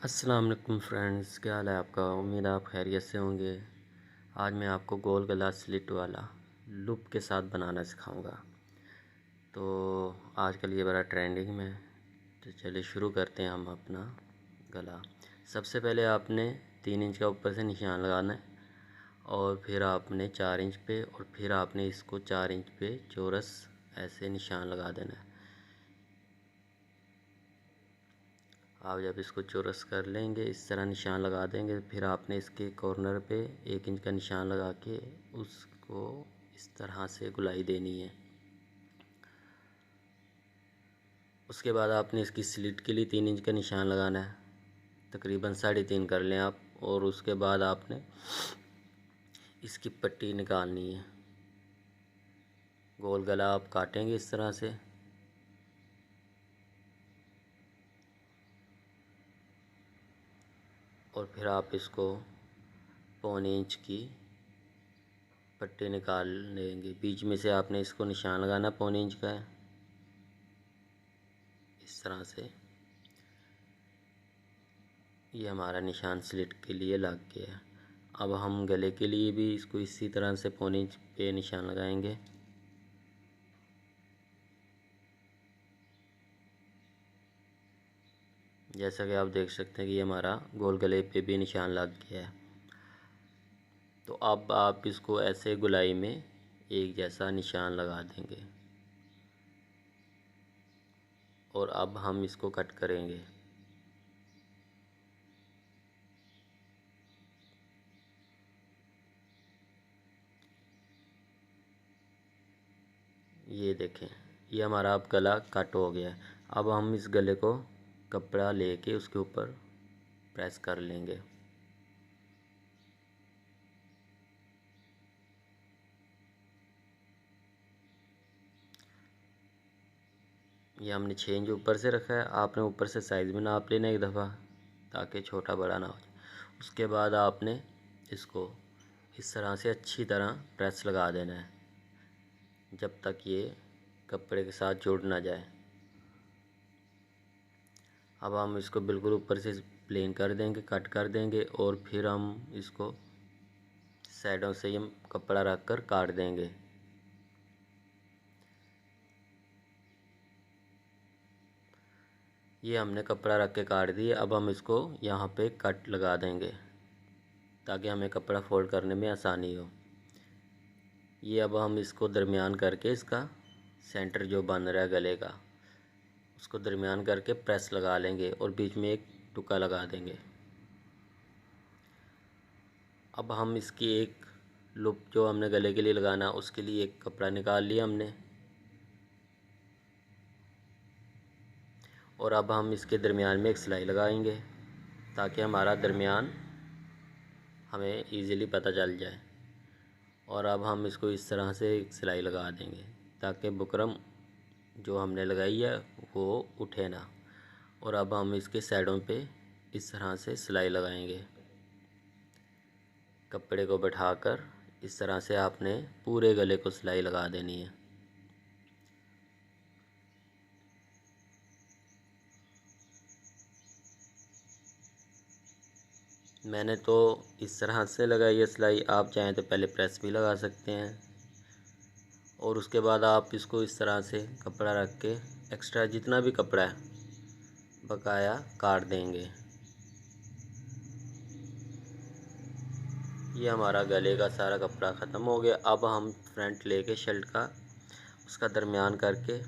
अस्सलाम वालेकुम फ्रेंड्स, क्या हाल है आपका। उम्मीद है आप खैरियत से होंगे। आज मैं आपको गोल गला स्लिट वाला लूप के साथ बनाना सिखाऊंगा। तो आजकल ये बड़ा ट्रेंडिंग में है। तो चलिए शुरू करते हैं हम अपना गला। सबसे पहले आपने 3 इंच का ऊपर से निशान लगाना है और फिर आपने 4 इंच पे और फिर आपने इसको 4 इंच पे चौरस ऐसे निशान लगा देना है। आप जब इसको चौरस कर लेंगे, इस तरह निशान लगा देंगे, फिर आपने इसके कॉर्नर पे 1 इंच का निशान लगा के उसको इस तरह से गुलाई देनी है। उसके बाद आपने इसकी स्लिट के लिए 3 इंच का निशान लगाना है, तकरीबन 3.5 कर लें आप। और उसके बाद आपने इसकी पट्टी निकालनी है। गोल गला आप काटेंगे इस तरह से। और फिर आप इसको 1.25 इंच की पट्टी निकाल लेंगे। बीच में से आपने इसको निशान लगाना 1.25 इंच का है, इस तरह से। ये हमारा निशान स्लिट के लिए लग गया है। अब हम गले के लिए भी इसको इसी तरह से 1.25 इंच पे निशान लगाएंगे। जैसा कि आप देख सकते हैं कि हमारा गोल गले पे भी निशान लग गया है। तो अब आप इसको ऐसे गुलाई में एक जैसा निशान लगा देंगे और अब हम इसको कट करेंगे। ये देखें, ये हमारा अब गला कट हो गया है। अब हम इस गले को कपड़ा लेके उसके ऊपर प्रेस कर लेंगे। ये हमने 6 इंच ऊपर से रखा है। आपने ऊपर से साइज़ में नाप लेना एक दफ़ा, ताकि छोटा बड़ा ना हो जाए। उसके बाद आपने इसको इस तरह से अच्छी तरह प्रेस लगा देना है, जब तक ये कपड़े के साथ जुड़ ना जाए। अब हम इसको बिल्कुल ऊपर से प्लेन कर देंगे, कट कर देंगे और फिर हम इसको साइडों से हम कपड़ा रख कर काट देंगे। ये हमने कपड़ा रख के काट दिया। अब हम इसको यहाँ पे कट लगा देंगे ताकि हमें कपड़ा फोल्ड करने में आसानी हो। ये अब हम इसको दरमियान करके इसका सेंटर जो बन रहा है गले का, उसको दरमियान करके प्रेस लगा लेंगे और बीच में एक टुका लगा देंगे। अब हम इसकी एक लूप जो हमने गले के लिए लगाना, उसके लिए एक कपड़ा निकाल लिया हमने। और अब हम इसके दरमियान में एक सिलाई लगाएंगे ताकि हमारा दरमियान हमें इजीली पता चल जाए। और अब हम इसको इस तरह से एक सिलाई लगा देंगे ताकि बुकरम जो हमने लगाई है वो उठे ना। और अब हम इसके साइडों पे इस तरह से सिलाई लगाएंगे। कपड़े को बैठाकर इस तरह से आपने पूरे गले को सिलाई लगा देनी है। मैंने तो इस तरह से लगाई है सिलाई, आप चाहें तो पहले प्रेस भी लगा सकते हैं। और उसके बाद आप इसको इस तरह से कपड़ा रख के एक्स्ट्रा जितना भी कपड़ा है बकाया काट देंगे। ये हमारा गले का सारा कपड़ा ख़त्म हो गया। अब हम फ्रंट लेके शर्ट का उसका दरमियान करके,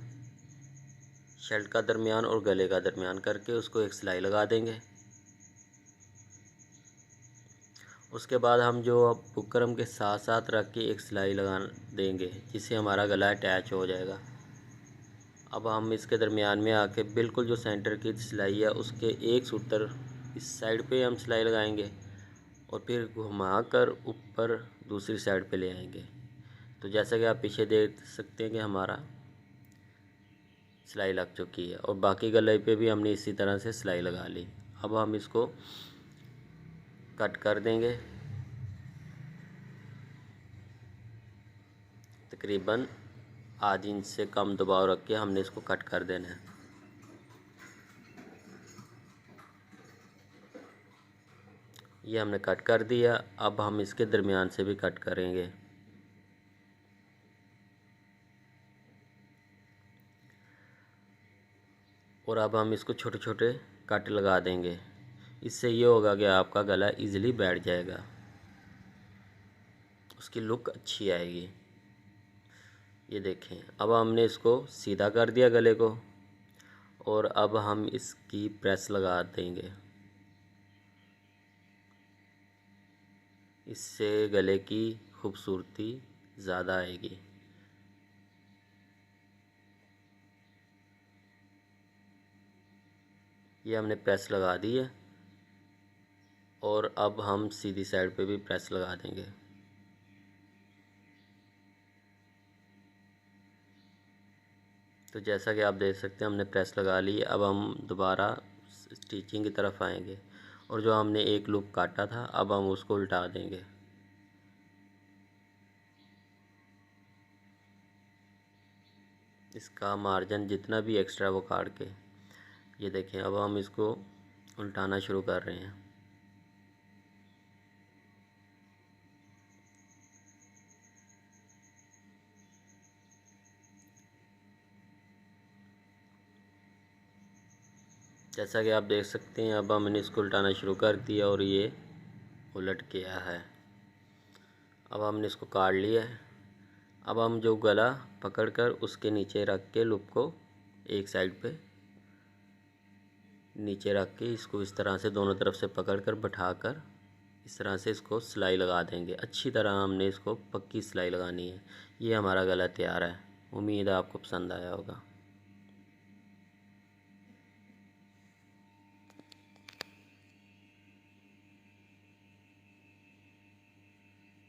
शर्ट का दरमियान और गले का दरमियान करके उसको एक सिलाई लगा देंगे। उसके बाद हम जो अब बुकरम के साथ साथ रख के एक सिलाई लगा देंगे, जिससे हमारा गला अटैच हो जाएगा। अब हम इसके दरमियान में आके बिल्कुल जो सेंटर की सिलाई है उसके एक सूत्र इस साइड पे हम सिलाई लगाएंगे और फिर घुमाकर ऊपर दूसरी साइड पे ले आएंगे। तो जैसा कि आप पीछे देख सकते हैं कि हमारा सिलाई लग चुकी है और बाकी गले पे भी हमने इसी तरह से सिलाई लगा ली। अब हम इसको कट कर देंगे। तकरीबन आधी इंच से कम दबाव रख के हमने इसको कट कर देना है। ये हमने कट कर दिया। अब हम इसके दरमियान से भी कट करेंगे। और अब हम इसको छोटे छोटे कट लगा देंगे। इससे ये होगा कि आपका गला इजीली बैठ जाएगा, उसकी लुक अच्छी आएगी। ये देखें, अब हमने इसको सीधा कर दिया गले को, और अब हम इसकी प्रेस लगा देंगे। इससे गले की खूबसूरती ज़्यादा आएगी। ये हमने प्रेस लगा दी है, और अब हम सीधी साइड पे भी प्रेस लगा देंगे। तो जैसा कि आप देख सकते हैं हमने प्रेस लगा ली। अब हम दोबारा स्टिचिंग की तरफ आएंगे, और जो हमने एक लूप काटा था अब हम उसको उल्टा देंगे। इसका मार्जिन जितना भी एक्स्ट्रा वो काट के, ये देखें, अब हम इसको उल्टाना शुरू कर रहे हैं। जैसा कि आप देख सकते हैं अब हमने इसको उल्टाना शुरू कर दिया और ये उलट गया है। अब हमने इसको काट लिया है। अब हम जो गला पकड़कर उसके नीचे रख के लूप को एक साइड पे नीचे रख के इसको इस तरह से दोनों तरफ से पकड़कर बैठाकर इस तरह से इसको सिलाई लगा देंगे। अच्छी तरह हमने इसको पक्की सिलाई लगानी है। ये हमारा गला तैयार है। उम्मीद है आपको पसंद आया होगा।